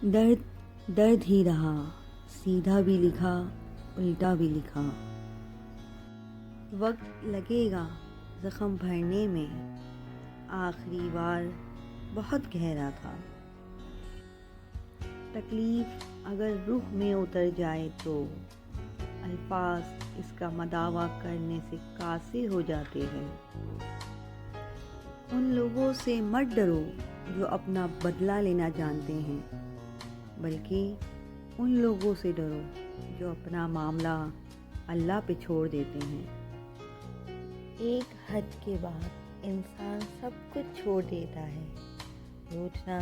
درد درد ہی رہا، سیدھا بھی لکھا الٹا بھی لکھا۔ وقت لگے گا زخم بھرنے میں، آخری بار بہت گہرا تھا۔ تکلیف اگر روح میں اتر جائے تو الفاظ اس کا مداوع کرنے سے قاصر ہو جاتے ہیں۔ ان لوگوں سے مت ڈرو جو اپنا بدلہ لینا جانتے ہیں، بلکہ ان لوگوں سے ڈرو جو اپنا معاملہ اللہ پہ چھوڑ دیتے ہیں۔ ایک حد کے بعد انسان سب کچھ چھوڑ دیتا ہے، روٹھنا،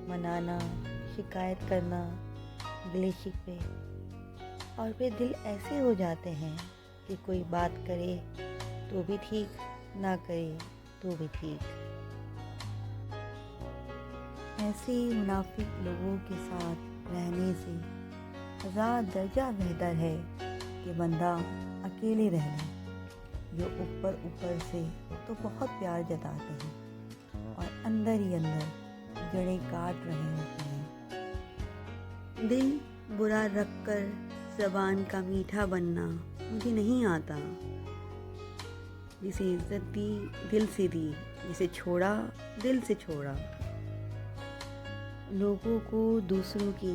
منانا، شکایت کرنا، گلے شکوے، اور پھر دل ایسے ہو جاتے ہیں کہ کوئی بات کرے تو بھی ٹھیک، نہ کرے تو بھی ٹھیک۔ ایسے منافق لوگوں کے ساتھ رہنے سے ہزار درجہ بہتر ہے کہ بندہ اکیلے رہ لے، جو اوپر اوپر سے تو بہت پیار جتاتے ہیں اور اندر ہی اندر جڑیں کاٹ رہے ہوتے ہیں۔ دل برا رکھ کر زبان کا میٹھا بننا مجھے نہیں آتا۔ جسے عزت دی دل سے دی، جسے چھوڑا دل سے چھوڑا۔ لوگوں کو دوسروں کے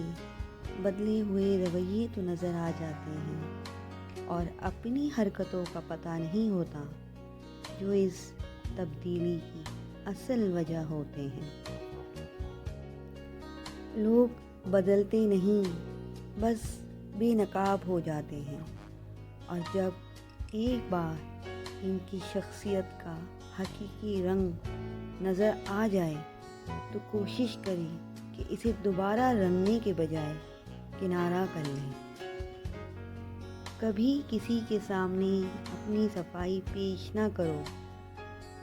بدلے ہوئے رویے تو نظر آ جاتے ہیں اور اپنی حرکتوں کا پتہ نہیں ہوتا جو اس تبدیلی کی اصل وجہ ہوتے ہیں۔ لوگ بدلتے نہیں، بس بے نقاب ہو جاتے ہیں، اور جب ایک بار ان کی شخصیت کا حقیقی رنگ نظر آ جائے تو کوشش کریں کہ اسے دوبارہ رنگنے کے بجائے کنارہ کر لیں۔ کبھی کسی کے سامنے اپنی صفائی پیش نہ کرو،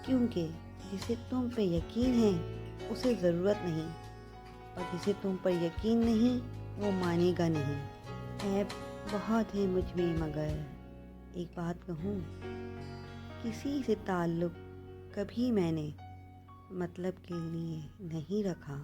کیونکہ جسے تم پہ یقین ہے اسے ضرورت نہیں، اور جسے تم پر یقین نہیں وہ مانے گا نہیں۔ عیب بہت ہے مجھ میں، مگر ایک بات کہوں، کسی سے تعلق کبھی میں نے مطلب کے لیے نہیں رکھا۔